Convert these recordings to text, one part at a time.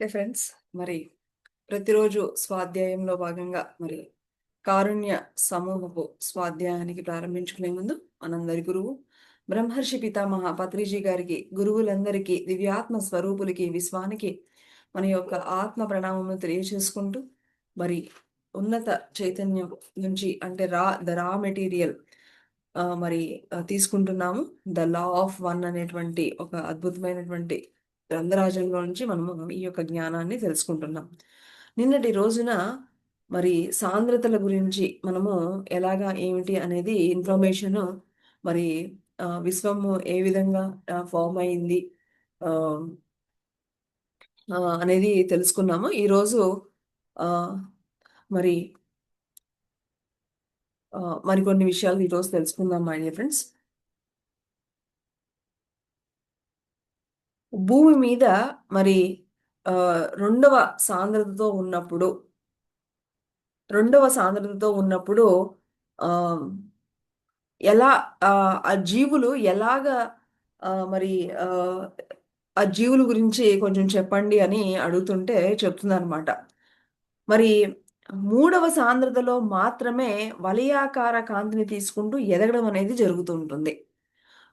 Friends, మరి ప్రతిరోజు స్వాధ్యాయంలో భాగంగా కారుణ్య సమూహపు స్వాధ్యాయానికి ప్రారంభించుకునే ముందు మనందరి గురువు బ్రహ్మర్షి పితామహ పత్రిజీ గారికి, గురువులందరికీ, దివ్యాత్మ స్వరూపులకి, విశ్వానికి మన యొక్క ఆత్మ ప్రణామమును తెలియజేసుకుంటూ మరి ఉన్నత చైతన్యం నుంచి అంటే ద రా మెటీరియల్ తీసుకుంటున్నాము. ద లా ఆఫ్ వన్ అనేటువంటి ఒక అద్భుతమైనటువంటి గ్రంథరాజంలో నుంచి మనము ఈ యొక్క జ్ఞానాన్ని తెలుసుకుంటున్నాం. నిన్నటి రోజున మరి సాంద్రతల గురించి మనము ఎలాగా ఏమిటి అనేది ఇన్ఫర్మేషన్ మరి విశ్వము ఏ విధంగా ఫామ్ అయింది ఆ, అనేది తెలుసుకున్నాము. ఈరోజు ఆ, మరి మరికొన్ని విషయాలు ఈరోజు తెలుసుకుందాం మై డియర్ ఫ్రెండ్స్. భూమి మీద మరి ఆ, రెండవ సాంద్రతతో ఉన్నప్పుడు రెండవ సాంద్రతతో ఉన్నప్పుడు ఆ ఎలా ఆ జీవులు ఎలాగా మరి ఆ ఆ జీవుల గురించి కొంచెం చెప్పండి అని అడుగుతుంటే చెప్తుందన్నమాట. మరి మూడవ సాంద్రతలో మాత్రమే వలయాకార కాంతిని తీసుకుంటూ ఎదగడం అనేది జరుగుతూ ఉంటుంది.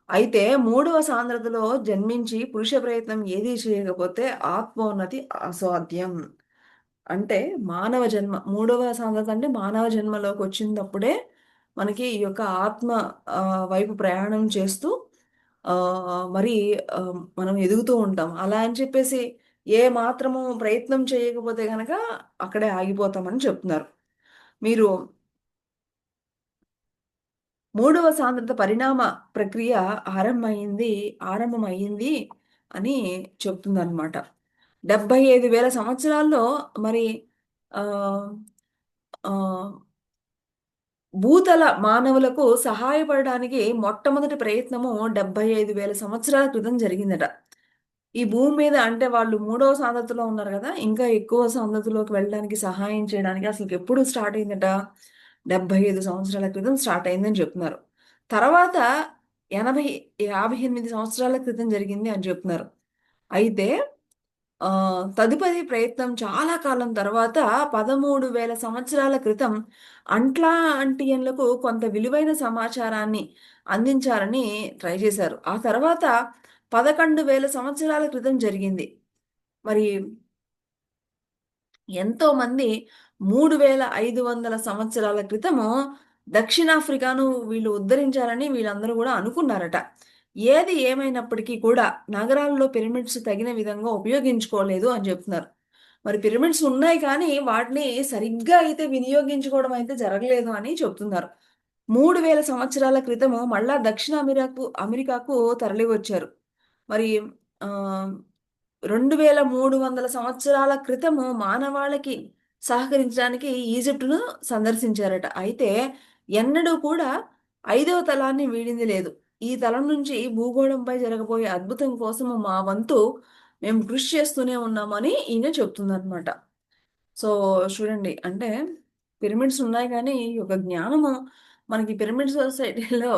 అయితే మూడవ సాంద్రతలో జన్మించి పురుష ప్రయత్నం ఏదీ చేయకపోతే ఆత్మోన్నతి అసాధ్యం. అంటే మానవ జన్మ మూడవ సాంద్రత అంటే మానవ జన్మలోకి వచ్చినప్పుడే మనకి ఈ యొక్క ఆత్మ వైపు ప్రయాణం చేస్తూ మరి మనం ఎదుగుతూ ఉంటాం. అలా అని చెప్పేసి ఏ మాత్రము ప్రయత్నం చేయకపోతే గనక అక్కడే ఆగిపోతామని చెప్తున్నారు. మీరు మూడవ సాంద్రత పరిణామ ప్రక్రియ ఆరంభమయ్యింది అని చెప్తుందన్నమాట. 75,000 సంవత్సరాల్లో మరి ఆహ్, ఆహ్, భూతల మానవులకు సహాయపడడానికి మొట్టమొదటి ప్రయత్నము 75,000 సంవత్సరాల క్రితం జరిగిందట. ఈ భూమి మీద అంటే వాళ్ళు మూడవ సాంద్రతలో ఉన్నారు గదా! ఇంకా ఎక్కువ సాంద్రతలోకి వెళ్ళడానికి సహాయం చేయడానికి అసలుకెప్పుడు స్టార్ట్ అయిందట? 75 సంవత్సరాల క్రితం స్టార్ట్ అయిందని చెప్తున్నారు. తర్వాత 80, 58 సంవత్సరాల క్రితం జరిగింది అని చెప్తున్నారు. అయితే తదుపరి ప్రయత్నం చాలా కాలం తర్వాత 13,000 సంవత్సరాల క్రితం అట్లాంటియన్లకు కొంత విలువైన సమాచారాన్ని అందించాలని ట్రై చేశారు. ఆ తర్వాత 11,000 సంవత్సరాల క్రితం జరిగింది. మరి ఎంతోమంది 3,500 సంవత్సరాల క్రితము దక్షిణాఫ్రికాను వీళ్ళు ఉద్ధరించాలని వీళ్ళందరూ గూడా అనుకున్నారట. ఏది ఏమైనప్పటికీ కూడా నగరాల్లో పిరమిడ్స్ తగిన విధంగా ఉపయోగించుకోలేదు అని చెప్తున్నారు. మరి పిరమిడ్స్ ఉన్నాయి కానీ వాటిని సరిగ్గా అయితే వినియోగించుకోవడం అయితే జరగలేదు అని చెప్తున్నారు. 3,000 సంవత్సరాల క్రితము మళ్ళా దక్షిణ అమెరికాకు తరలివచ్చారు. మరి ఆహ్ 2,300 సంవత్సరాల క్రితము మానవాళికి సహకరించడానికి ఈజిప్టును సందర్శించారట. అయితే ఎన్నడూ కూడా ఐదవ తలాన్ని వీడింది లేదు. ఈ తలం నుంచి భూగోళంపై జరగబోయే అద్భుతం కోసము మా వంతు మేము కృషి చేస్తూనే ఉన్నామని ఈయన చెప్తుందనమాట. సో, చూడండి అంటే పిరమిడ్స్ ఉన్నాయి గానీ, ఈ యొక్క జ్ఞానము మనకి పిరమిడ్ సొసైటీలో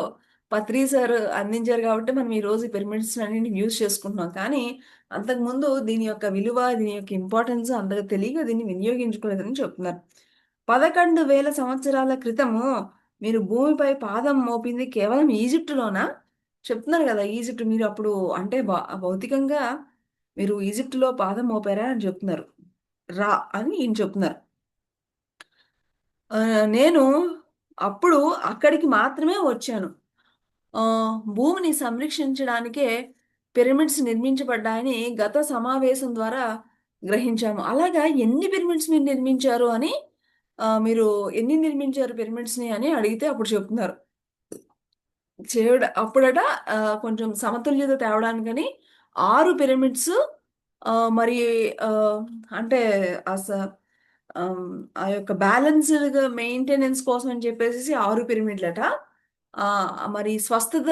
పత్రి సార్ అందించారు కాబట్టి మనం ఈరోజు ఈ పిరమిడ్స్ అన్నిటిని యూజ్ చేసుకుంటున్నాం. కానీ అంతకుముందు దీని యొక్క విలువ, దీని యొక్క ఇంపార్టెన్స్ అంతగా తెలియక దీన్ని వినియోగించుకోలేదని చెప్తున్నారు. 11,000 సంవత్సరాల క్రితము మీరు భూమిపై పాదం మోపింది కేవలం ఈజిప్టులోనా? చెప్తున్నారు గదా! ఈజిప్ట్ మీరు అప్పుడు అంటే భౌతికంగా మీరు ఈజిప్ట్‌లో పాదం మోపారా అని చెప్తున్నారు. అని ఈయన చెప్తున్నారు. నేను అప్పుడు అక్కడికి మాత్రమే వచ్చాను. భూమిని సంరక్షించడానికే పిరమిడ్స్ నిర్మించబడ్డాయని గత సమావేశం ద్వారా గ్రహించాము. అలాగా ఎన్ని పిరమిడ్స్ మీరు నిర్మించారు అని మీరు ఎన్ని నిర్మించారు పిరమిడ్స్‌ని అని అడిగితే అప్పుడు చెప్తున్నారు. అప్పుడట కొంచెం సమతుల్యత తేవడానికని 6 పిరమిడ్స్ మరి ఆహ్, అంటే అస ఆహ్, ఆ యొక్క బ్యాలెన్స్‌డ్‌గా మెయింటెనెన్స్ కోసం అని చెప్పేసేసి 6 పిరమిడ్‌లట. మరి స్వస్థత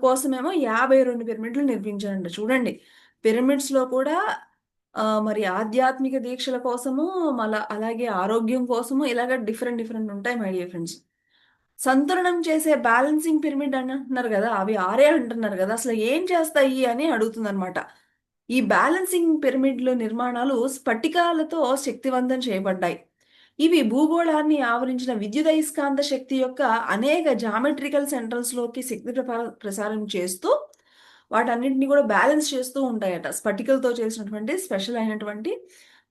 కోసమేమో 52 పిరమిడ్‌లు నిర్మించారంట. చూడండి పిరమిడ్స్‌లో కూడా మరి ఆధ్యాత్మిక దీక్షల కోసము, అలాగే ఆరోగ్యం కోసము ఇలాగ డిఫరెంట్ డిఫరెంట్ ఉంటాయి మై డియర్ ఫ్రెండ్స్. సంతులనం చేసే బ్యాలెన్సింగ్ పిరమిడ్ అని అంటున్నారు గదా! అవి 6 అంటున్నారు గదా! అసలు ఏం చేస్తాయి అని అడుగుతుందనమాట. ఈ బ్యాలెన్సింగ్ పిరమిడ్లు నిర్మాణాలు స్ఫటికాలతో శక్తివంతం చేయబడ్డాయి. ఇవి భూగోళాన్ని ఆవరించిన విద్యుదయస్కాంత శక్తి యొక్క అనేక జామెట్రికల్ సెంట్రల్స్‌లోకి శక్తి ప్రసారం చేస్తూ, వాటన్నిటిని కూడా బ్యాలెన్స్ చేస్తూ ఉంటాయట. స్ఫటికలతో చేసినటువంటి స్పెషల్ అయినటువంటి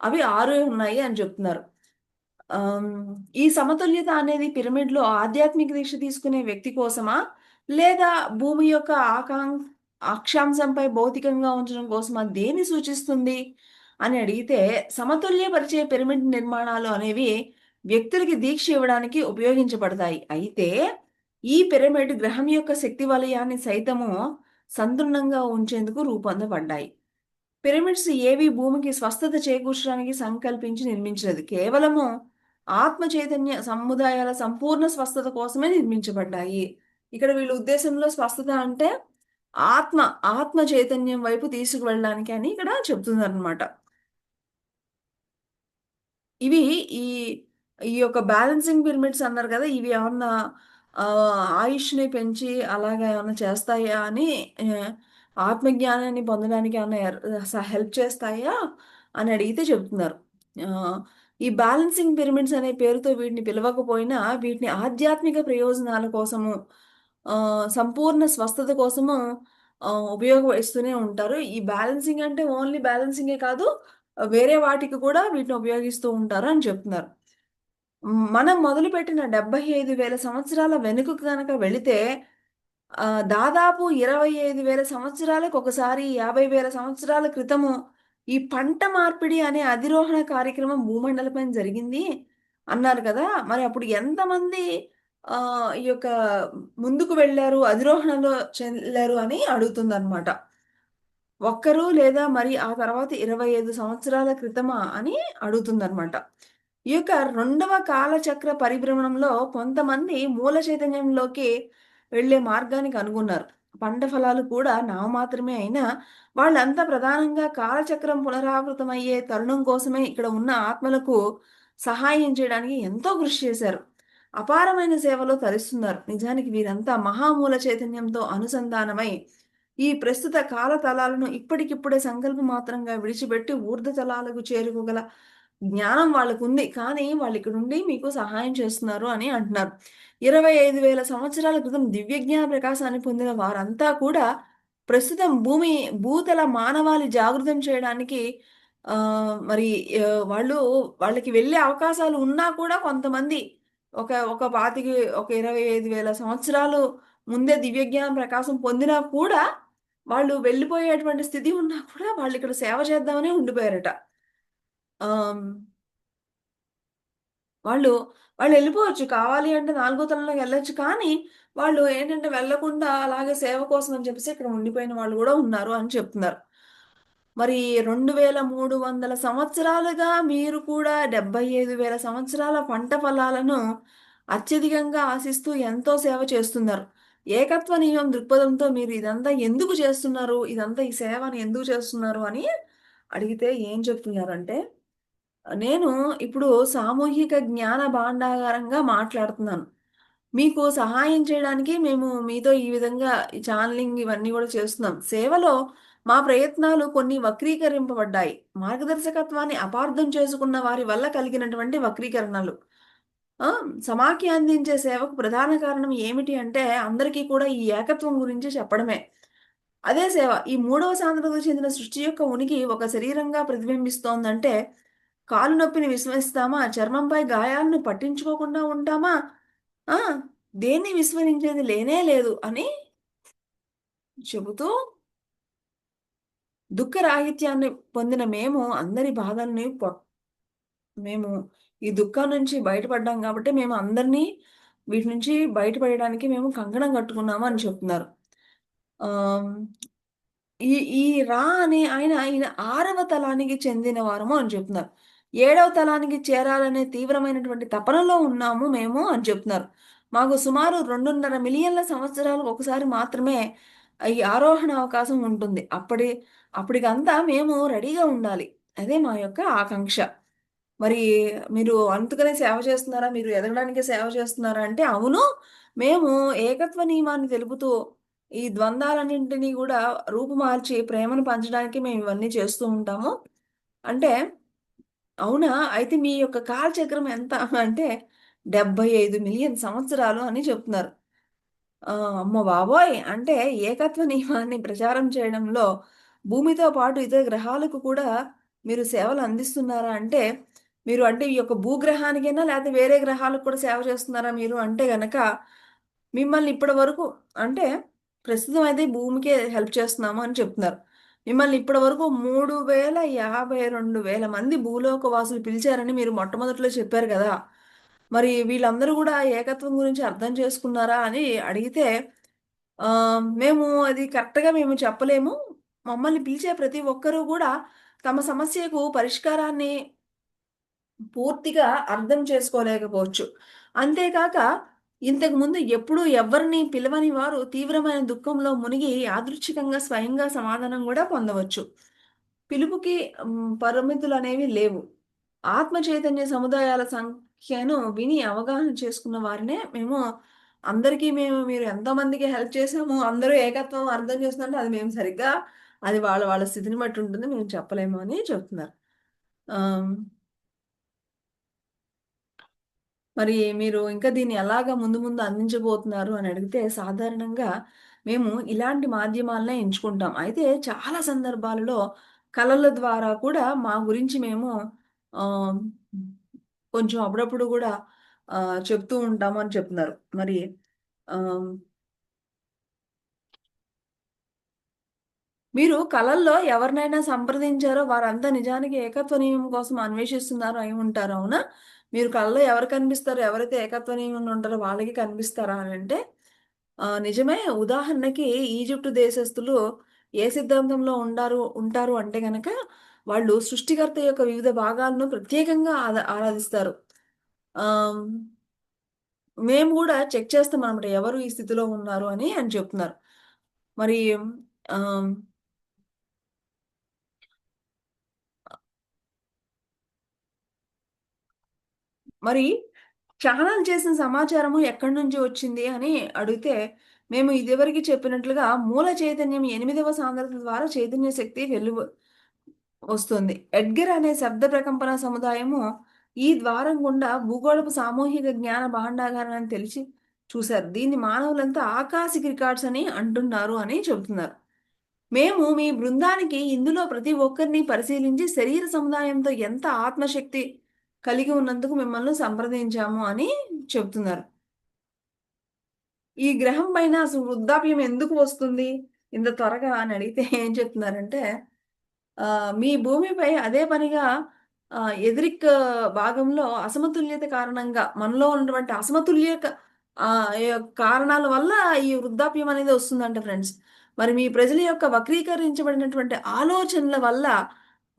అవి 6 ఉన్నాయి అని చెప్తున్నారు. ఆహ్, ఈ సమతుల్యత అనేది పిరమిడ్‌లో ఆధ్యాత్మిక దీక్ష తీసుకునే వ్యక్తి కోసమా? లేదా భూమి యొక్క అక్షాంశంపై భౌతికంగా ఉంచడం కోసమా? దేన్ని సూచిస్తుంది? అని అడిగితే, సమతుల్యపరిచే పిరమిడ్ నిర్మాణాలు అనేవి వ్యక్తులకి దీక్ష ఇవ్వడానికి ఉపయోగించబడతాయి. అయితే, ఈ పిరమిడ్ గ్రహం యొక్క శక్తి వలయాన్ని సైతము సంతులనంగా ఉంచేందుకు రూపొందబడ్డాయి. పిరమిడ్స్ ఏవి భూమికి స్వస్థత చేకూర్చడానికి సంకల్పించి నిర్మించినది. కేవలము ఆత్మ చైతన్య సముదాయాల సంపూర్ణ స్వస్థత కోసమే నిర్మించబడ్డాయి. ఇక్కడ వీళ్ళ ఉద్దేశంలో స్వస్థత అంటే ఆత్మ, ఆత్మ చైతన్యం వైపు తీసుకువెళ్ళడానికి అని ఇక్కడ చెప్తున్నారనమాట. ఇవి ఈ ఈ యొక్క బ్యాలెన్సింగ్ పిరమిడ్స్ అన్నారు కదా! ఇవి ఏమన్నా ఆయుష్‌ని పెంచి అలాగా ఏమన్నా చేస్తాయా అని ఆత్మజ్ఞానాన్ని పొందడానికి ఏమన్నా హెల్ప్ చేస్తాయా అని అడిగితే చెప్తున్నారు. ఆహ్, ఈ బ్యాలెన్సింగ్ పిరమిడ్స్ అనే పేరుతో వీటిని పిలవకపోయినా వీటిని ఆధ్యాత్మిక ప్రయోజనాల కోసము, సంపూర్ణ స్వస్థత కోసము ఉపయోగిస్తూనే ఉంటారు. ఈ బ్యాలెన్సింగ్ అంటే ఓన్లీ బ్యాలెన్సింగే కాదు, వేరే వాటికి కూడా వీటిని ఉపయోగిస్తూ ఉంటారు అని చెప్తున్నారు. మనం మొదలుపెట్టిన 75,000 సంవత్సరాల వెనుకకు గనక వెళితే దాదాపు 25,000 సంవత్సరాలకు ఒకసారి, 50,000 సంవత్సరాల క్రితము ఈ పంట మార్పిడి అనే అధిరోహణ కార్యక్రమం భూమండలపైన జరిగింది అన్నారు కదా! మరి అప్పుడు ఎంతమంది ఈ యొక్క ముందుకు వెళ్లారు, అధిరోహణలో చెందారు అని అడుగుతుందన్నమాట. ఒక్కరు లేదా మరి ఆ తర్వాత 25 సంవత్సరాల క్రితమా అని అడుగుతుందన్నమాట. ఈ యొక్క రెండవ కాలచక్ర పరిభ్రమణంలో కొంతమంది మూల చైతన్యంలోకి వెళ్ళే మార్గాన్ని కనుగొన్నారు. పంట ఫలాలు కూడా నామమాత్రమే అయినా వాళ్ళంతా ప్రధానంగా కాలచక్రం పునరావృతమయ్యే తరుణం కోసమే ఇక్కడ ఉన్న ఆత్మలకు సహాయం చేయడానికి ఎంతో కృషి చేశారు. అపారమైన సేవలో తరిస్తున్నారు. నిజానికి వీరంతా మహామూల చైతన్యంతో అనుసంధానమై ఈ ప్రస్తుత కాల తలాలను ఇప్పటికిప్పుడే సంకల్ప మాత్రంగా విడిచిపెట్టి ఊర్ధ్వ తలాలకు చేరుకోగల జ్ఞానం వాళ్ళకుంది. కానీ వాళ్ళిక్కడుండి మీకు సహాయం చేస్తున్నారు అని అంటున్నారు. 25,000 సంవత్సరాల క్రితం దివ్య జ్ఞాన ప్రకాశాన్ని పొందిన వారంతా కూడా ప్రస్తుతం భూతల మానవాళి జాగృతం చేయడానికి మరి వాళ్ళకి వెళ్ళే అవకాశాలు ఉన్నా కూడా కొంతమంది ఒక 25 ఒక 25,000 సంవత్సరాలు ముందే దివ్య జ్ఞాన ప్రకాశం పొందినా కూడా వాళ్ళు వెళ్ళిపోయేటువంటి స్థితి ఉన్నా కూడా వాళ్ళిక్కడ సేవ చేద్దామనే ఉండిపోయారట. ఆహ్, వాళ్ళు వాళ్ళెళ్ళిపోవచ్చు. కావాలి అంటే నాలుగో తలంలోకెళ్ళొచ్చు. కానీ, వాళ్ళు ఏంటంటే వెళ్ళకుండా అలాగే సేవ కోసం అని చెప్పేసి ఇక్కడ ఉండిపోయిన వాళ్ళు గూడా ఉన్నారు అని చెప్తున్నారు. మరి 2300 సంవత్సరాలుగా మీరు కూడా 75,000 సంవత్సరాల పంట ఫలాలను అత్యధికంగా ఆశిస్తూ ఎంతో సేవ చేస్తున్నారు. ఏకత్వ నియమం దృక్పథంతో మీరు ఇదంతా ఎందుకు చేస్తున్నారు? ఇదంతా ఈ సేవని ఎందుకు చేస్తున్నారు? అని అడిగితే ఏం చెప్తున్నారంటే, నేను ఇప్పుడు సామూహిక జ్ఞాన భాండాగారంగా మాట్లాడుతున్నాను. మీకు సహాయం చేయడానికి మేము మీతో ఈ విధంగా ఈ ఛానెలింగ్ ఇవన్నీ గూడా చేస్తున్నాం. సేవలో మా ప్రయత్నాలు కొన్ని వక్రీకరింపబడ్డాయి. మార్గదర్శకత్వాన్ని అపార్థం చేసుకున్న వారి వల్ల కలిగినటువంటి వక్రీకరణలు. ఆ! సమాఖ్య అందించే సేవకు ప్రధాన కారణం ఏమిటి అంటే, అందరికీ కూడా ఈ ఏకత్వం గురించి చెప్పడమే. అదే సేవ. ఈ మూడవ సాంద్రతకు చెందిన సృష్టి యొక్క ఉనికి ఒక శరీరంగా ప్రతిబింబిస్తోందంటే, కాలు నొప్పిని విస్మరిస్తామా? చర్మంపై గాయాలను పట్టించుకోకుండా ఉంటామా? ఆ! దేన్ని విస్మరించేది లేనే లేదు అని చెబుతూ, దుఃఖరాహిత్యాన్ని పొందిన మేము అందరి బాధల్ని మేము ఈ దుఃఖం నుంచి బయటపడ్డాం కాబట్టి మేము అందరినీ వీటి నుంచి బయటపడడానికి మేము కంకణం కట్టుకున్నాము అని చెప్తున్నారు. ఆహ్, ఈ ఈ అనే ఈయన 6వ తలానికి చెందిన వారము అని చెప్తున్నారు. 7వ తలానికి చేరాలనే తీవ్రమైనటువంటి తపనలో ఉన్నాము మేము అని చెప్తున్నారు. మాకు సుమారు 2.5 మిలియన్ల సంవత్సరాలకు ఒకసారి మాత్రమే ఈ ఆరోహణ అవకాశం ఉంటుంది. అప్పటికంతా మేము రెడీగా ఉండాలి. అదే మా యొక్క ఆకాంక్ష. మరి మీరు అందుకనే సేవ చేస్తున్నారా? మీరు ఎదగడానికే సేవ చేస్తున్నారా? అంటే అవును. మేము ఏకత్వ నియమాన్ని తెలుపుతూ ఈ ద్వంద్వాలన్నింటినీ గూడా రూపుమార్చి ప్రేమను పంచడానికి మేము ఇవన్నీ చేస్తూ ఉంటాము. అంటే, అవునా! అయితే మీ యొక్క కాలచక్రం ఎంత అంటే 75,000,000 సంవత్సరాలు అని చెప్తున్నారు. అమ్మ బాబోయ్! అంటే ఏకత్వ నియమాన్ని ప్రచారం చేయడంలో భూమితో పాటు ఇతర గ్రహాలకు కూడా మీరు సేవలు అందిస్తున్నారా? అంటే మీరు అంటే ఈ యొక్క భూగ్రహానికైనా లేతే వేరే గ్రహాలకు కూడా సేవ చేస్తున్నారా మీరు? అంటే గనక మిమ్మల్ని ఇప్పటి వరకు అంటే ప్రస్తుతం అయితే భూమికే హెల్ప్ చేస్తున్నాము అని చెప్తున్నారు. మిమ్మల్ని ఇప్పటి వరకు 3,52,000 మంది భూలోక వాసులు పిలిచారని మీరు మొట్టమొదట్లో చెప్పారు గదా! మరి వీళ్ళందరూ గూడా ఏకత్వం గురించి అర్థం చేసుకున్నారా అని అడిగితే, మేము అది కరెక్ట్‌గా మేము చెప్పలేము. మమ్మల్ని పిలిచే ప్రతి ఒక్కరు గూడా తమ సమస్యకు పరిష్కారాన్ని పూర్తిగా అర్థం చేసుకోలేకపోవచ్చు. అంతేకాక ఇంతకుముందు ఎప్పుడూ ఎవ్వరిని పిలవని వారు తీవ్రమైన దుఃఖంలో మునిగి యాదృచ్ఛికంగా స్వయంగా సమాధానం గూడా పొందవచ్చు. పిలుపుకి పరిమితులనేవి లేవు. ఆత్మ చైతన్య సముదాయాల సంఖ్యను విని అవగాహన చేసుకున్న వారినే మేము అందరికీ మీరు ఎంతమందికి హెల్ప్ చేసాము, అందరూ ఏకత్వం అర్థం చేస్తున్నారంటే అది మేము సరిగ్గా అది వాళ్ళ వాళ్ళ స్థితిని బట్టి ఉంటుంది. మేము చెప్పలేము అని చెప్తున్నారు. ఆహ్ మరి మీరు ఇంకా దీన్ని ఎలాగా ముందు ముందు అందించబోతున్నారు అని అడిగితే సాధారణంగా మేము ఇలాంటి మాధ్యమాలనే ఎంచుకుంటాం. అయితే చాలా సందర్భాలలో కళల ద్వారా కూడా మా గురించి మేము ఆహ్, కొంచెం అప్పుడప్పుడు గూడా చెప్తూ ఉంటాము అని చెప్తున్నారు. మరి ఆహ్, మీరు కళల్లో ఎవరినైనా సంప్రదించారో వారంతా నిజానికి ఏకత్వ నియమం కోసం అన్వేషిస్తున్నారు అయి ఉంటారు. అవునా? మీరు కళలో ఎవరు కనిపిస్తారో, ఎవరైతే ఏకత్వ నియమంలో ఉంటారో వాళ్ళకి కనిపిస్తారా అనంటే, నిజమే. ఉదాహరణకి ఈజిప్ట్ దేశస్థులు ఏ సిద్ధాంతంలో ఉంటారు అంటే గనక, వాళ్ళు సృష్టికర్త యొక్క వివిధ భాగాలను ప్రత్యేకంగా ఆరాధిస్తారు. ఆహ్, మేము గూడా చెక్ చేస్తామనమాట. ఎవరు ఈ స్థితిలో ఉన్నారు అని చెప్తున్నారు. మరి ఆహ్, మరి ఛానెల్ చేసిన సమాచారము ఎక్కడి నుంచి వచ్చింది అని అడిగితే, మేము ఇదివరకు చెప్పినట్లుగా మూల చైతన్యం 8వ సాంద్రత ద్వారా చైతన్య శక్తి వస్తుంది. ఎడ్గర్ అనే శబ్ద ప్రకంపన సముదాయము ఈ ద్వారం గుండా భూగోళపు సామూహిక జ్ఞాన భాండాగారాన్ని తెలిసి చూసారు. దీన్ని మానవులంతా ఆకాశిక్ రికార్డ్స్ అని అంటున్నారు అని చెబుతున్నారు. మేము మీ బృందానికి ఇందులో ప్రతి ఒక్కరిని పరిశీలించి శరీర సముదాయంతో ఎంత ఆత్మశక్తి కలిగి ఉన్నందుకు మిమ్మల్ని సంప్రదించాము అని చెప్తున్నారు. ఈ గ్రహం పైన అసలు వృద్ధాప్యం ఎందుకు వస్తుంది ఇంత త్వరగా అని అడిగితే ఏం చెప్తున్నారంటే మీ భూమిపై అదే పనిగా ఎదిరిక్ భాగంలో అసమతుల్యత కారణంగా మనలో ఉన్నటువంటి కారణాల వల్ల ఈ వృద్ధాప్యం అనేది వస్తుందంట ఫ్రెండ్స్. మరి మీ ప్రజల యొక్క వక్రీకరించబడినటువంటి ఆలోచనల వల్ల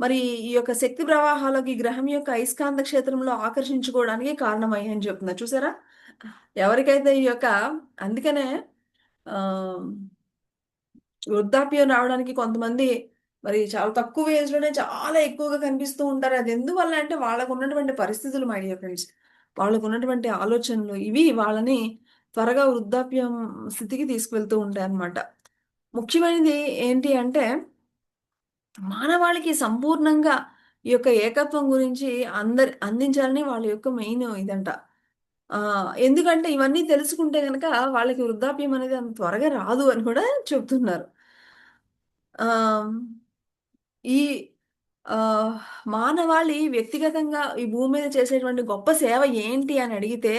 మరి ఈ యొక్క శక్తి ప్రవాహాలకు ఈ గ్రహం యొక్క అయస్కాంత క్షేత్రంలో ఆకర్షించుకోవడానికి కారణమయ్యాయని చెప్తున్నారు. చూసారా? ఎవరికైతే ఈ యొక్క అందుకనే ఆహ్ వృద్ధాప్యం రావడానికి కొంతమంది మరి చాలా తక్కువ ఏజ్‌లోనే చాలా ఎక్కువగా కనిపిస్తూ ఉంటారు. అది ఎందువల్ల అంటే వాళ్ళకున్నటువంటి పరిస్థితులు మై డియర్ ఫ్రెండ్స్. వాళ్ళకున్నటువంటి ఆలోచనలు ఇవి వాళ్ళని త్వరగా వృద్ధాప్యం స్థితికి తీసుకువెళ్తూ ఉంటాయన్నమాట. ముఖ్యమైనది ఏంటి అంటే మానవాళికి సంపూర్ణంగా ఈ యొక్క ఏకత్వం గురించి అందించాలని వాళ్ళ యొక్క మెయిన్ ఇదంట. ఎందుకంటే ఇవన్నీ తెలుసుకుంటే గనక వాళ్ళకి వృద్ధాప్యం అనేది అంత త్వరగా రాదు అని కూడా చెప్తున్నారు. ఆహ్, ఈ ఆహ్, మానవాళి వ్యక్తిగతంగా ఈ భూమి మీద చేసేటువంటి గొప్ప సేవ ఏంటి అని అడిగితే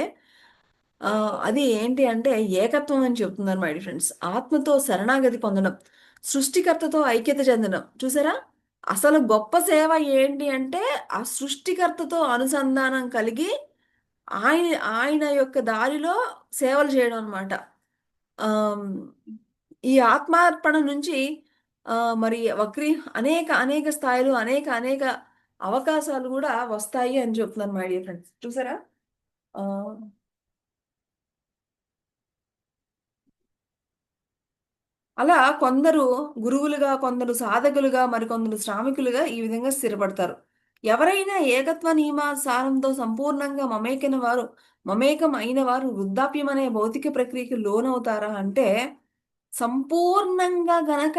అది ఏంటి అంటే ఏకత్వం అని చెప్తున్నారు మై డియర్ ఫ్రెండ్స్. ఆత్మతో శరణాగతి పొందడం, సృష్టికర్తతో ఐక్యత చెందడం. చూసారా? అసలు గొప్ప సేవ ఏంటి అంటే ఆ సృష్టికర్తతో అనుసంధానం కలిగి ఆయన ఆయన యొక్క దారిలో సేవలు చేయడం అన్నమాట. ఆహ్, ఈ ఆత్మార్పణ నుంచి మరి అనేక స్థాయిలు, అనేక అవకాశాలు గూడా వస్తాయి అని చెప్తున్నాను మై డియర్ ఫ్రెండ్స్. చూసారా? ఆహ్, అలా కొందరు గురువులుగా, కొందరు సాధకులుగా, మరికొందరు శ్రామికులుగా ఈ విధంగా స్థిరపడతారు. ఎవరైనా ఏకత్వ నియమాసారంతో సంపూర్ణంగా మమేకం అయిన వారు వృద్ధాప్యం అనే భౌతిక ప్రక్రియకి లోనవుతారా అంటే సంపూర్ణంగా గనక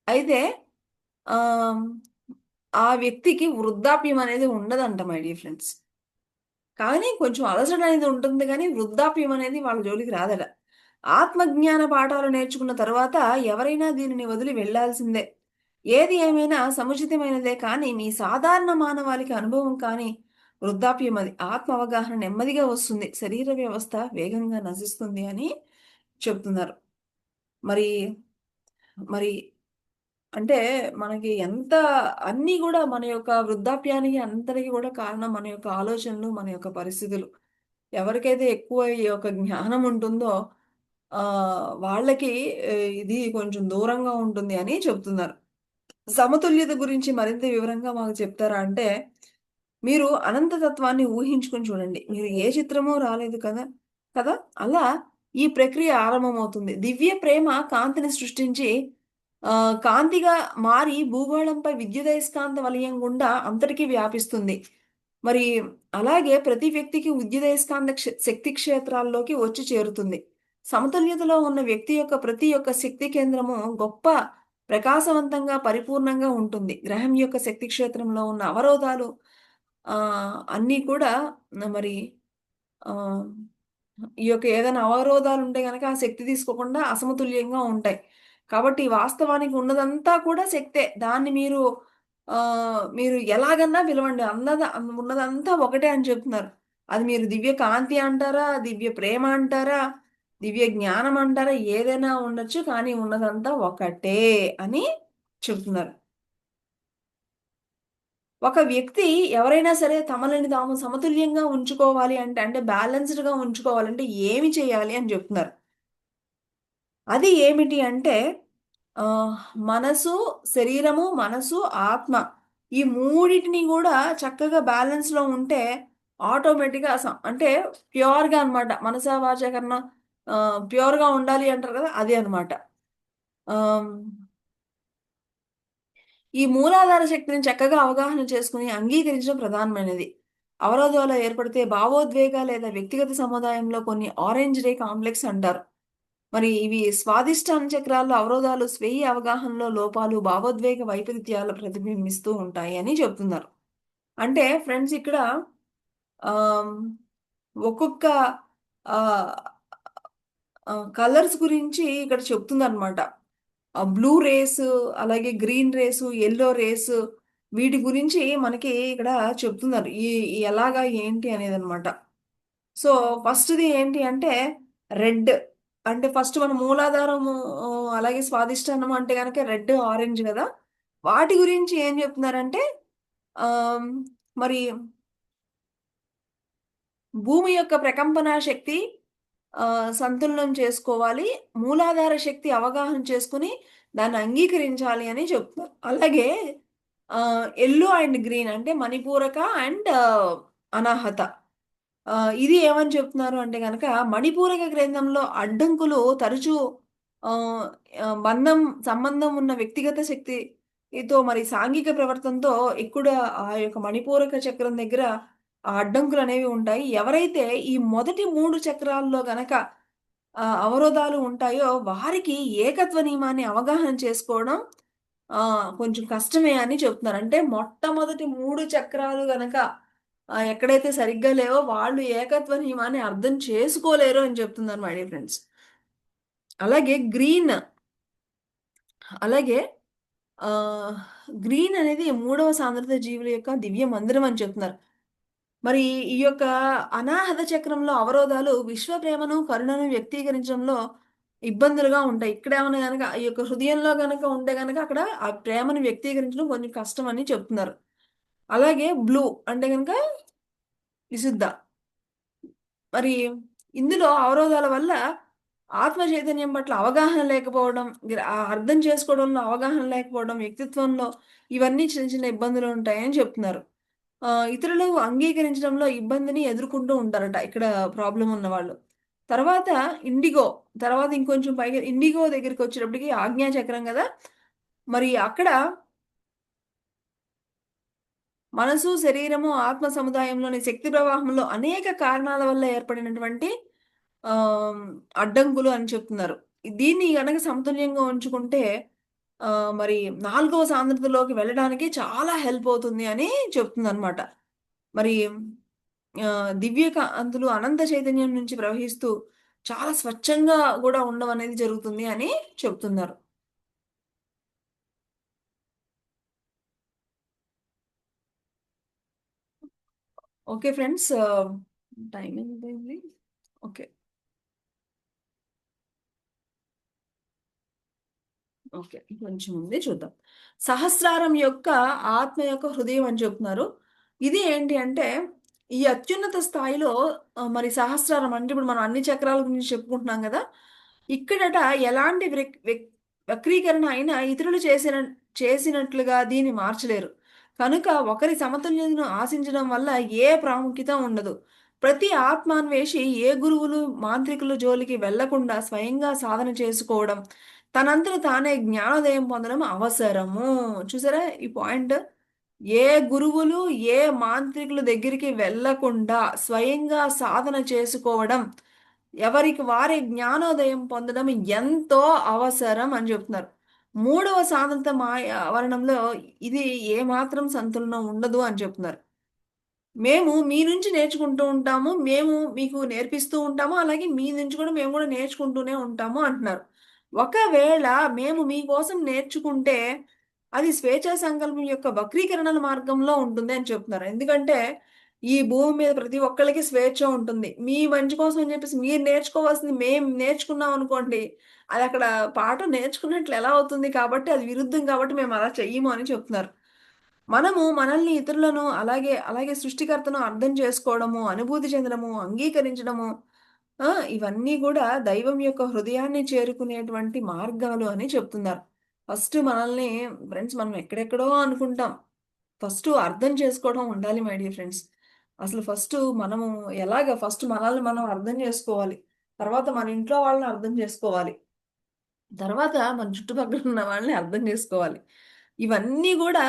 అయితే ఆహ్, ఆ వ్యక్తికి వృద్ధాప్యం అనేది ఉండదంట మై డియర్ ఫ్రెండ్స్. కానీ కొంచెం అలసట అనేది ఉంటుంది గానీ, వృద్ధాప్యం అనేది వాళ్ళ జోలికి రాదట. ఆత్మజ్ఞాన పాఠాలు నేర్చుకున్న తరువాత ఎవరైనా దీనిని వదిలి వెళ్ళాల్సిందే. ఏది ఏమైనా సముచితమైనదే కానీ, మీ సాధారణ మానవాళికి అనుభవం కాని వృద్ధాప్యం అది. ఆత్మ అవగాహన నెమ్మదిగా వస్తుంది. శరీర వ్యవస్థ వేగంగా నశిస్తుంది అని చెప్తున్నారు. మరి, మరి అంటే మనకి ఎంత అన్నీ గూడా మన యొక్క వృద్ధాప్యానికి అంతటికి గూడా కారణం మన యొక్క ఆలోచనలు, మన యొక్క పరిస్థితులు. ఎవరికైతే ఎక్కువ ఈ యొక్క జ్ఞానం ఉంటుందో వాళ్ళకి ఇది కొంచెం దూరంగా ఉంటుంది అని చెప్తున్నారు. సమతుల్యత గురించి మరింత వివరంగా మాకు చెప్తారా అంటే, మీరు అనంత తత్వాన్ని ఊహించుకొని చూడండి. మీరు ఏ చిత్రమో రాలేదు కదా! కదా! అలా ఈ ప్రక్రియ ఆరంభమవుతుంది. దివ్య ప్రేమ కాంతిని సృష్టించి కాంతిగా మారి భూగోళంపై విద్యుదయస్కాంత వలయం గుండా అంతటికి వ్యాపిస్తుంది. మరి అలాగే ప్రతి వ్యక్తికి విద్యుదయస్కాంత శక్తి క్షేత్రాల్లోకి వచ్చి చేరుతుంది. సమతుల్యతలో ఉన్న వ్యక్తి యొక్క ప్రతి ఒక్క శక్తి కేంద్రము గొప్ప ప్రకాశవంతంగా, పరిపూర్ణంగా ఉంటుంది. గ్రహం యొక్క శక్తి క్షేత్రంలో ఉన్న అవరోధాలు అన్నీ కూడా మరి ఆహ్, ఈ యొక్క ఏదైనా అవరోధాలుంటే గనక ఆ శక్తి తీసుకోకుండా అసమతుల్యంగా ఉంటాయి. కాబట్టి వాస్తవానికి ఉన్నదంతా కూడా శక్తే. దాన్ని మీరు ఎలాగన్నా పిలవండి. ఉన్నదంతా ఒకటే అని చెప్తున్నారు. అది మీరు దివ్య కాంతి అంటారా? దివ్య ప్రేమ అంటారా? దివ్య జ్ఞానం అంటారా? ఏదైనా ఉండొచ్చు. కానీ ఉన్నదంతా ఒకటే అని చెప్తున్నారు. ఒక వ్యక్తి ఎవరైనా సరే తమలని తాము సమతుల్యంగా ఉంచుకోవాలి అంటే బ్యాలెన్స్‌డ్‌గా ఉంచుకోవాలంటే ఏమి చేయాలి అని జెప్తున్నారు. అది ఏమిటి అంటే ఆహ్, మనసు, శరీరము, మనసు, ఆత్మ ఈ మూడిటిని గూడా చక్కగా బ్యాలెన్స్‌లో ఉంటే ఆటోమేటిక్‌గా అంటే ప్యూర్‌గా అన్నమాట. మనసా వాచా కర్మ ప్యూర్‌గా ఉండాలి అంటారు గదా! అదే అన్నమాట. ఆహ్ ఈ మూలాధార శక్తిని చక్కగా అవగాహన చేసుకొని అంగీకరించడం ప్రధానమైనది. అవరోధాలు ఏర్పడితే భావోద్వేగ లేదా వ్యక్తిగత సముదాయంలో కొన్ని ఆరెంజ్ రే కాంప్లెక్స్ అంటారు. మరి ఇవి స్వాదిష్టాన చక్రాల్లో అవరోధాలు స్వీయ అవగాహనలో లోపాలు, భావోద్వేగ వైపరీత్యాలు ప్రతిబింబిస్తూ ఉంటాయి అని చెప్తున్నారు. అంటే ఫ్రెండ్స్ ఇక్కడ ఆహ్, ఒక్కొక్క ఆహ్, కలర్స్ గురించి ఇక్కడ చెప్తుందన్నమాట. బ్లూ రేస్, అలాగే గ్రీన్ రేసు, యెల్లో రేసు వీటి గురించి మనకి ఇక్కడ చెప్తున్నారు. ఎలాగా ఏంటి అనేదనమాట. సో, ఫస్ట్‌ది ఏంటి అంటే రెడ్. అంటే ఫస్ట్ మన మూలాధారము అలాగే స్వాదిష్టానం అంటే గనక రెడ్, ఆరెంజ్ గదా! వాటి గురించి ఏం చెప్తున్నారంటే ఆహ్, మరి భూమి యొక్క ప్రకంపన శక్తి సంతులనం చేసుకోవాలి. మూలాధార శక్తి అవగాహన చేసుకొని దాన్ని అంగీకరించాలి అని చెప్తున్నారు. అలాగే యెల్లో అండ్ గ్రీన్ అంటే మణిపూరక అండ్ అనాహత. ఇది ఏమని చెప్తున్నారు అంటే గనక మణిపూరక గ్రంథంలో అడ్డంకులు తరచూ ఆహ్, ఆహ్, సంబంధం ఉన్న వ్యక్తిగత శక్తితో మరి సాంఘిక ప్రవర్తనతో ఎక్కువ ఆ యొక్క మణిపూరక చక్రం దగ్గర ఆ అడ్డంకులనేవి ఉంటాయి. ఎవరైతే ఈ మొదటి 3 చక్రాల్లో గనక అవరోధాలు ఉంటాయో వారికి ఏకత్వ నియమాన్ని అవగాహన చేసుకోవడం కొంచెం కష్టమే అని చెప్తున్నారు. అంటే మొట్టమొదటి 3 చక్రాలు గనక ఎక్కడైతే సరిగ్గా లేవో వాళ్ళు ఏకత్వ నియమాన్ని అర్థం చేసుకోలేరు అని చెప్తున్నారు మై డియర్ ఫ్రెండ్స్. అలాగే అలాగే ఆహ్, గ్రీన్ అనేది మూడవ సాంద్రత జీవుల యొక్క దివ్య మందిరం అని చెప్తున్నారు. మరి ఈ యొక్క అనాహత చక్రంలో అవరోధాలు విశ్వ ప్రేమను, కరుణను వ్యక్తీకరించడంలో ఇబ్బందులుగా ఉంటాయి. ఇక్కడేమన్నా గనక ఈ యొక్క హృదయంలో గనక ఉంటే గనక అక్కడ ఆ ప్రేమను వ్యక్తీకరించడం కొంచెం కష్టమని చెప్తున్నారు. అలాగే బ్లూ అంటే గనక విశుద్ధ. మరి ఇందులో అవరోధాల వల్ల ఆత్మ చైతన్యం పట్ల అవగాహన లేకపోవడం, అర్థం చేసుకోవడంలో అవగాహన లేకపోవడం, వ్యక్తిత్వంలో ఇవన్నీ చిన్న చిన్న ఇబ్బందులు ఉంటాయని చెప్తున్నారు. ఇతరులు అంగీకరించడంలో ఇబ్బందిని ఎదుర్కొంటూ ఉంటారట ఇక్కడ ప్రాబ్లమ్ ఉన్నవాళ్ళు. తర్వాత ఇండిగో, తర్వాత ఇంకొంచెం పైగా ఇండిగో దగ్గరికొచ్చేటప్పటికి ఆజ్ఞా చక్రం గదా! మరి అక్కడ మనసు, శరీరము, ఆత్మ సముదాయంలోని శక్తి ప్రవాహంలో అనేక కారణాల వల్ల ఏర్పడినటువంటి ఆహ్, అడ్డంకులు అని చెప్తున్నారు. దీన్ని గనక సమతుల్యంగా ఉంచుకుంటే మరి 4వ సాంద్రతలోకి వెళ్ళడానికి చాలా హెల్ప్ అవుతుంది అని చెప్తుందనమాట. మరి దివ్య కాంతులు అనంత చైతన్యం నుంచి ప్రవహిస్తూ చాలా స్వచ్ఛంగా గూడా ఉండడం అనేది జరుగుతుంది అని చెప్తున్నారు. Okay friends. టైమ్ ఎంతయింది? ఓకే. ఓకే. కొంచెం ఉంది చూద్దాం. సహస్రారం యొక్క ఆత్మ యొక్క హృదయం అని చెప్తున్నారు. ఇది ఏంటి అంటే, ఈ అత్యున్నత స్థాయిలో మరి సహస్రారం అంటే ఇప్పుడు మనం అన్ని చక్రాల గురించి చెప్పుకుంటున్నాం గదా! ఇక్కడట ఎలాంటి వక్రీకరణ అయినా ఇతరులు చేసినట్లుగా దీన్ని మార్చలేరు. కనుక ఒకరి సమతుల్యతను ఆశించడం వల్ల ఏ ప్రాముఖ్యత ఉండదు. ప్రతి ఆత్మాన్వేషి ఏ గురువులు, మాంత్రికుల జోలికి వెళ్ళకుండా స్వయంగా సాధన చేసుకోవడం, తనంతట తానే జ్ఞానోదయం పొందడం అవసరము. చూసారా ఈ పాయింట్? ఏ గురువులు, ఏ మాంత్రికుల దగ్గరికి వెళ్ళకుండా స్వయంగా సాధన చేసుకోవడం, ఎవరికి వారే జ్ఞానోదయం పొందడం ఎంతో అవసరం అని చెప్తున్నారు. మూడవ సాధనత ఆవరణంలో ఇది ఏమాత్రం సంతులనం ఉండదు అని చెప్తున్నారు. మేము మీ నుంచి నేర్చుకుంటూ ఉంటాము. మేము మీకు నేర్పిస్తూ ఉంటాము. అలాగే మీ నుంచి కూడా మేము కూడా నేర్చుకుంటూనే ఉంటాము అంటున్నారు. ఒకవేళ మేము మీకోసం నేర్చుకుంటే, అది స్వేచ్ఛా సంకల్పం యొక్క వక్రీకరణల మార్గంలో ఉంటుంది అని చెప్తున్నారు. ఎందుకంటే, ఈ భూమి మీద ప్రతి ఒక్కళ్ళకి స్వేచ్ఛ ఉంటుంది. మీ మంచి కోసం అని చెప్పేసి మీరు నేర్చుకోవాల్సింది మేము నేర్చుకున్నాం అనుకోండి, అదక్కడ పాఠం నేర్చుకున్నట్లు ఎలా అవుతుంది కాబట్టి, అది విరుద్ధం కాబట్టి మేము అలా చెయ్యము అని చెప్తున్నారు. మనము మనల్ని, ఇతరులను అలాగే సృష్టికర్తను అర్థం చేసుకోవడము, అనుభూతి చెందడము, అంగీకరించడము ఇవన్నీ గూడా దైవం యొక్క హృదయాన్ని చేరుకునేటువంటి మార్గాలు అని చెప్తున్నారు. ఫస్ట్ మనల్ని ఫ్రెండ్స్ మనం ఎక్కడెక్కడో అనుకుంటాం. ఫస్టు అర్థం చేసుకోవడం ఉండాలి మై డియర్ ఫ్రెండ్స్. అసలు ఫస్ట్ మనల్ని మనం అర్థం చేసుకోవాలి. తర్వాత మన ఇంట్లో వాళ్ళని అర్థం చేసుకోవాలి. తర్వాత మన చుట్టుపక్కల ఉన్న వాళ్ళని అర్థం జేసుకోవాలి. ఇవన్నీ గూడా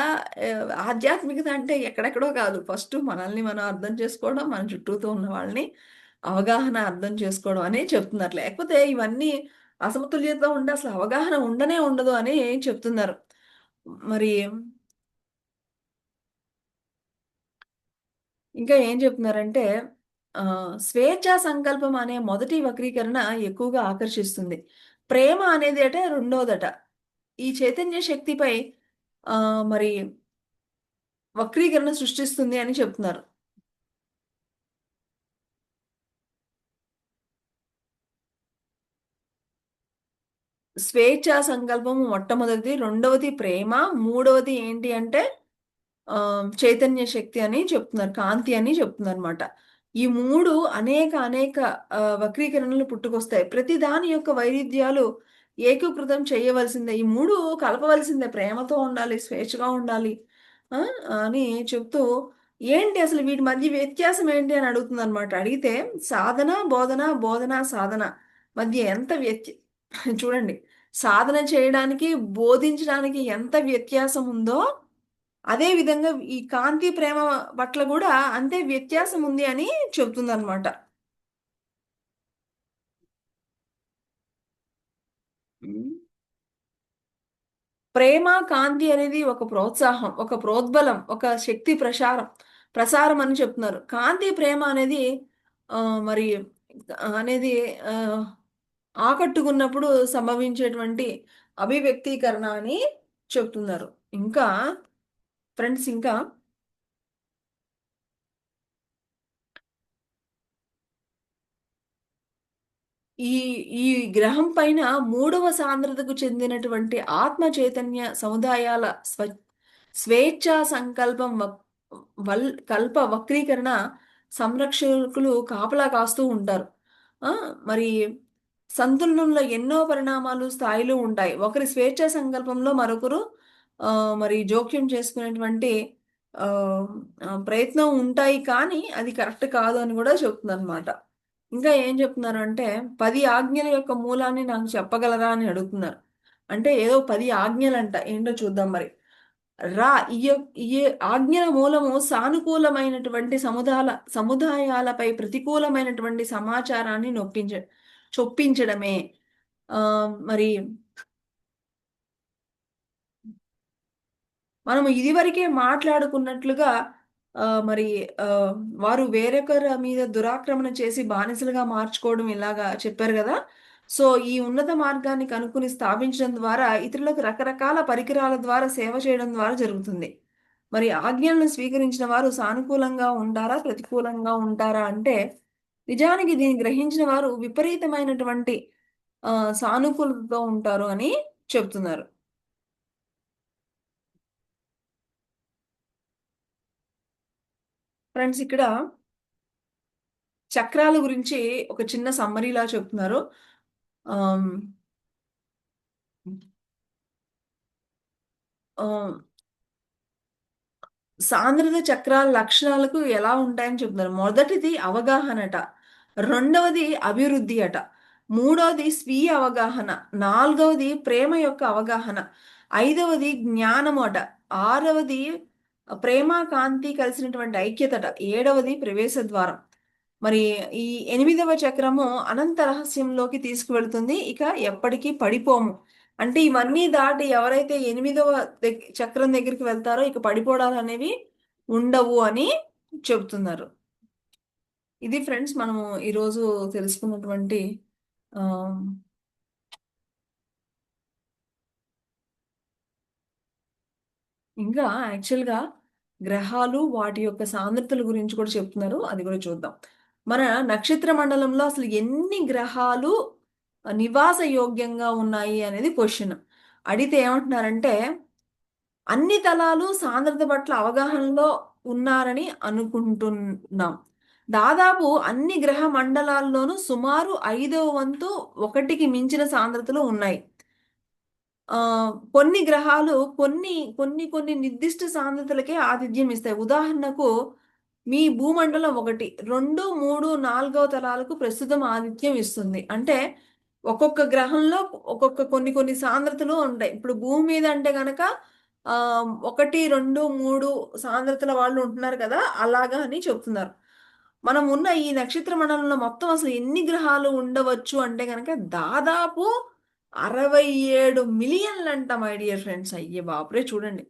ఆధ్యాత్మికత అంటే ఎక్కడెక్కడో కాదు. ఫస్ట్ మనల్ని మనం అర్థం చేసుకోవడం, మన చుట్టూతో ఉన్న వాళ్ళని అవగాహన అర్థం చేసుకోవడం అని చెప్తున్నారు. లేకపోతే ఇవన్నీ అసమతుల్యతలో ఉంటే అసలు అవగాహన ఉండనే ఉండదు అని చెప్తున్నారు. మరి ఇంకా ఏం చెప్తున్నారంటే స్వేచ్ఛా సంకల్పం అనే మొదటి వక్రీకరణ ఎక్కువగా ఆకర్షిస్తుంది. ప్రేమ అనేది రెండోదట. ఈ చైతన్య శక్తిపై మరి వక్రీకరణ సృష్టిస్తుంది అని చెప్తున్నారు. స్వేచ్ఛా సంకల్పం మొట్టమొదటిది. రెండవది ప్రేమ. మూడవది ఏంటి అంటే చైతన్య శక్తి అని చెప్తున్నారు. కాంతి అని చెప్తున్నారనమాట. ఈ 3 అనేక వక్రీకరణలు పుట్టుకొస్తాయి. ప్రతి దాని యొక్క వైరుధ్యాలు ఏకీకృతం చేయవలసిందే. ఈ 3 కలపవలసిందే. ప్రేమతో ఉండాలి, స్వేచ్ఛగా ఉండాలి. ఆ! అని చెప్తూ ఏంటి అసలు వీటి మధ్య వ్యత్యాసం ఏంటి అని అడుగుతుందనమాట. అడిగితే సాధన, బోధన, బోధన, సాధన మధ్య ఎంత చూడండి. సాధన చేయడానికి, బోధించడానికి ఎంత వ్యత్యాసం ఉందో అదే విధంగా ఈ కాంతి, ప్రేమ పట్ల గూడా అంతే వ్యత్యాసం ఉంది అని చెప్తుందనమాట. హ్మ్. ప్రేమ, కాంతి అనేది ఒక ప్రోత్సాహం, ఒక ప్రోద్బలం, ఒక శక్తి ప్రసారం అని చెప్తున్నారు. కాంతి, ప్రేమ అనేది మరి అనేది ఆహ్, ఆకట్టుకున్నప్పుడు సంభవించేటువంటి అభివ్యక్తీకరణ అని చెప్తున్నారు. ఇంకా ఫ్రెండ్స్ ఇంకా ఈ ఈ గ్రహం పైన మూడవ సాంద్రతకు చెందినటువంటి ఆత్మ చైతన్య సముదాయాల స్వేచ్ఛా సంకల్పం కల్ప వక్రీకరణ సంరక్షకులు కాపలా కాస్తూ ఉంటారు. ఆ! మరి సంతులనంలో ఎన్నో పరిణామాలు, స్థాయిలు ఉంటాయి. ఒకరి స్వేచ్ఛా సంకల్పంలో మరొకరు మరి జోక్యం చేసుకునేటువంటి ఆహ్, ప్రయత్నం ఉంటాయి. కానీ అది కరెక్ట్ కాదు అని గూడా చెప్తుందనమాట. ఇంకా ఏం చెప్తున్నారంటే 10 ఆజ్ఞల యొక్క మూలాన్ని నాకు చెప్పగలరా అని అడుగుతున్నారు. అంటే ఏదో 10 ఆజ్ఞలంట. ఏంటో చూద్దాం మరి. రా ఈ ఈ ఆజ్ఞల మూలము సానుకూలమైనటువంటి సముదాయాలపై ప్రతికూలమైనటువంటి సమాచారాన్ని చొప్పించడమే. మరి మనము ఇదివరకే మాట్లాడుకున్నట్లుగా మరి వారు వేరొకరి మీద దురాక్రమణ చేసి బానిసలుగా మార్చుకోవడం ఇలాగా చెప్పారు గదా! సో, ఈ ఉన్నత మార్గాన్ని కనుక్కొని స్థాపించడం ద్వారా ఇతరులకు రకరకాల పరికరాల ద్వారా సేవ చేయడం ద్వారా జరుగుతుంది. మరి ఆజ్ఞలను స్వీకరించిన వారు సానుకూలంగా ఉంటారా? ప్రతికూలంగా ఉంటారా? అంటే నిజానికి దీన్ని గ్రహించిన వారు విపరీతమైనటువంటి సానుకూలతతో ఉంటారు అని చెప్తున్నారు. ఫ్రెండ్స్ ఇక్కడ చక్రాల గురించి ఒక చిన్న సమ్మరీలా చెప్తున్నారు. ఆహ్, ఆహ్, సాంద్రత చక్రాల లక్షణాలకు ఎలా ఉంటాయని చెప్తున్నారు. మొదటిది అవగాహనట. రెండవది అభివృద్ధి అట. మూడోది స్వీయ అవగాహన. నాలుగవది ప్రేమ యొక్క అవగాహన. ఐదవది జ్ఞానము అట. ఆరవది ప్రేమ, కాంతి కలిసినటువంటి ఐక్యతట. ఏడవది ప్రవేశ ద్వారం. మరి ఈ ఎనిమిదవ చక్రము అనంత రహస్యంలోకి తీసుకువెళ్తుంది. ఇక ఎప్పటికీ పడిపోము. అంటే ఇవన్నీ దాటి ఎవరైతే ఎనిమిదవ చక్రం దగ్గరికి వెళ్తారో ఇక పడిపోవడాలనేవి ఉండవు అని చెబుతున్నారు. ఇది ఫ్రెండ్స్ మనము ఈరోజు తెలుసుకున్నటువంటి ఆహ్, ఇంకా యాక్చువల్‌గా గ్రహాలు వాటి యొక్క సాంద్రతల గురించి కూడా చెప్తున్నారు. అది కూడా చూద్దాం. మన నక్షత్ర మండలంలో అసలు ఎన్ని గ్రహాలు నివాస యోగ్యంగా ఉన్నాయి అనేది క్వెషన్. అడిగితే ఏమంటున్నారంటే, అన్ని తలాలు సాంద్రత పట్ల అవగాహనలో ఉన్నారని అనుకుంటున్నాం. దాదాపు అన్ని గ్రహ మండలాల్లోనూ సుమారు ఐదవ వంతు ఒకటికి మించిన సాంద్రతలు ఉన్నాయి. కొన్ని గ్రహాలు కొన్ని నిర్దిష్ట సాంద్రతలకే ఆతిథ్యం ఇస్తాయి. ఉదాహరణకు మీ భూమండలం ఒకటి. 2, 3, 4 తరాలకు ప్రస్తుతం ఆతిథ్యం ఇస్తుంది. అంటే ఒక్కొక్క గ్రహంలో ఒక్కొక్క కొన్ని సాంద్రతలు ఉంటాయి. ఇప్పుడు భూమి మీద అంటే గనక 1, 2, 3 సాంద్రతల వాళ్ళు ఉంటున్నారు కదా! అలాగా అని చెప్తున్నారు. మనం ఉన్న ఈ నక్షత్ర మండలంలో మొత్తం అసలు ఎన్ని గ్రహాలు ఉండవచ్చు అంటే గనక దాదాపు 67,000,000 మై డియర్ ఫ్రెండ్స్. అయ్య బాబోయ్! చూడండి.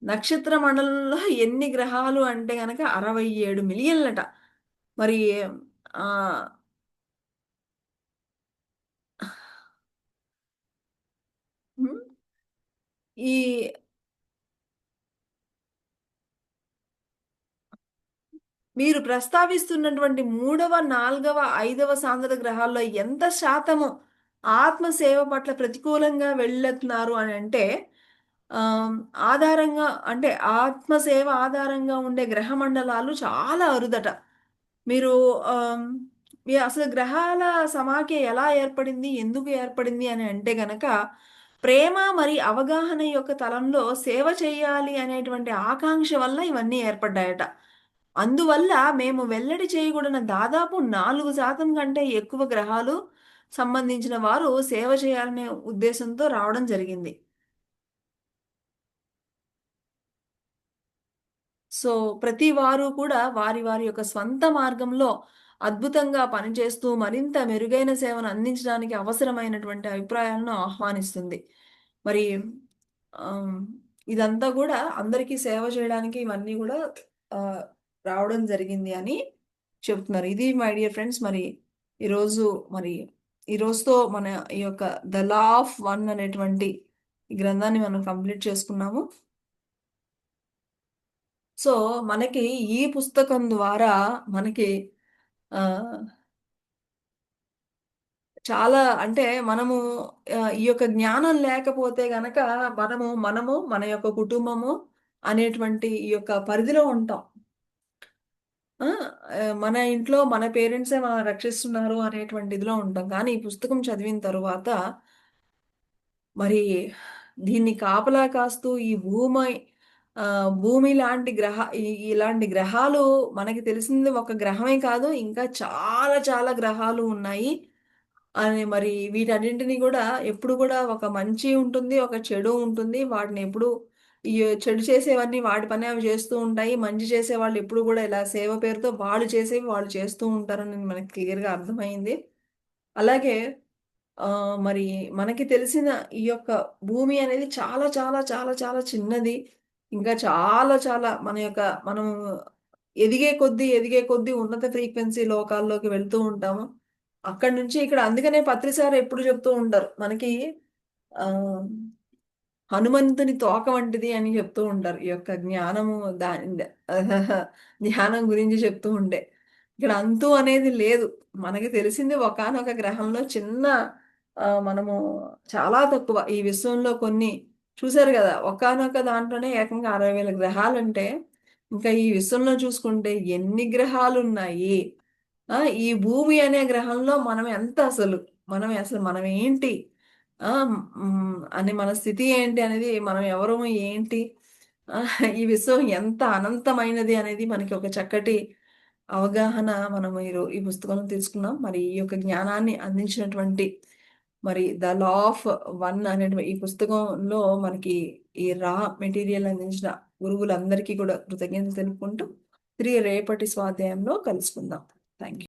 నక్షత్ర మండలంలో ఎన్ని గ్రహాలు అంటే గనక 67,000,000 మరి ఆహ్, హ్మ్. ఈ మీరు ప్రస్తావిస్తున్నటువంటి మూడవ, నాలుగవ, ఐదవ సాంద్రత గ్రహాల్లో ఎంత శాతము ఆత్మ సేవ పట్ల ప్రతికూలంగా వెళ్ళుతున్నారు అనంటే, ఆహ్, ఆధారంగా అంటే ఆత్మ సేవ ఆధారంగా ఉండే గ్రహ మండలాలు చాలా అరుదట. మీరు ఆహ్, మీ అసలు గ్రహాల సమాఖ్య ఎలా ఏర్పడింది? ఎందుకు ఏర్పడింది? అని అంటే గనక, ప్రేమ మరి అవగాహన యొక్క తలంలో సేవ చేయాలి అనేటువంటి ఆకాంక్ష వల్ల ఇవన్నీ ఏర్పడ్డాయట. అందువల్ల మేము వెల్లడి చేయగూడిన దాదాపు 4% కంటే ఎక్కువ గ్రహాలు సంబంధించిన వారు సేవ చేయాలనే ఉద్దేశంతో రావడం జరిగింది. సో, ప్రతి వారు కూడా వారి యొక్క స్వంత మార్గంలో అద్భుతంగా పనిచేస్తూ మరింత మెరుగైన సేవను అందించడానికి అవసరమైనటువంటి అభిప్రాయాలను ఆహ్వానిస్తుంది. మరి ఆహ్, ఇదంతా గూడా అందరికీ సేవ చేయడానికి ఇవన్నీ గూడా ఆహ్, రావడం జరిగింది అని చెప్తున్నారు. ఇది మై డియర్ ఫ్రెండ్స్ మరి ఈరోజు మరి ఈ రోజుతో మన ఈ యొక్క 'ద లా ఆఫ్ వన్' అనేటువంటి ఈ గ్రంథాన్ని మనం కంప్లీట్ చేసుకున్నాము. సో, మనకి ఈ పుస్తకం ద్వారా మనకి ఆహ్, చాలా అంటే మనము ఈ యొక్క జ్ఞానం లేకపోతే గనక మనము, మన యొక్క కుటుంబము అనేటువంటి ఈ యొక్క పరిధిలో ఉంటాం. ఆ! మన ఇంట్లో మన పేరెంట్సే మనల్ని రక్షిస్తున్నారు అనేటువంటి ఇదిలో ఉంటాం. కానీ ఈ పుస్తకం చదివిన తరువాత మరి దీన్ని కాపలా కాస్తూ ఈ భూమి లాంటి ఇలాంటి గ్రహాలు మనకి తెలిసింది ఒక గ్రహమే కాదు. ఇంకా చాలా చాలా గ్రహాలు ఉన్నాయి. అని మరి వీటన్నింటిని గూడా ఎప్పుడు గూడా ఒక మంచి ఉంటుంది. ఒక చెడు ఉంటుంది. వాటిని ఎప్పుడు ఈ చెడు చేసేవన్నీ వాటి పని అవి చేస్తూ ఉంటాయి. మంచి చేసేవాళ్ళు ఎప్పుడు గూడా ఇలా సేవ పేరుతో వాళ్ళు చేసేవి వాళ్ళు చేస్తూ ఉంటారని మనకి క్లియర్‌గా అర్థమైంది. అలాగే మరి మనకి తెలిసిన ఈ యొక్క భూమి అనేది చాలా, చాలా, చాలా, చాలా చిన్నది. ఇంకా చాలా, చాలా మనము ఎదిగే కొద్దీ, ఎదిగే కొద్దీ ఉన్నత ఫ్రీక్వెన్సీ లోకాల్లోకి వెళ్తూ ఉంటాము. అక్కడి నుంచి ఇక్కడ అందుకనే పత్రి సార్ ఎప్పుడు చెప్తూ ఉంటారు. మనకి ఆహ్ హనుమంతుని తోక వంటిది అని చెప్తూ ఉంటారు. ఈ యొక్క జ్ఞానము జ్ఞానం గురించి చెప్తూ ఉంటే. ఇక్కడ అంతు అనేది లేదు. మనకి తెలిసింది ఒకానొక గ్రహంలో చిన్న మనము చాలా తక్కువ. ఈ విశ్వంలో కొన్ని చూసారు గదా! ఒకానొక దాంట్లోనే ఏకంగా 60,000 గ్రహాలుంటే, ఇంకా ఈ విశ్వంలో చూసుకుంటే ఎన్ని గ్రహాలున్నాయి? ఆ! ఈ భూమి అనే గ్రహంలో మనం ఎంత అసలు? మనం ఏంటి? అని మన స్థితి ఏంటి అనేది మనం ఎవరము ఏంటి? ఈ విశ్వం ఎంత అనంతమైనది అనేది మనకి ఒక చక్కటి అవగాహన మనము ఈ పుస్తకంలో తెలుసుకున్నాం. మరి ఈ యొక్క జ్ఞానాన్ని అందించినటువంటి మరి 'ద లా ఆఫ్ వన్' అనేటువంటి ఈ పుస్తకంలో మనకి ఈ రా మెటీరియల్ అందించిన గురువులందరికీ కూడా కృతజ్ఞతలు తెలుపుకుంటూ తిరిగి రేపటి స్వాధ్యాయంలో కలుసుకుందాం. Thank you.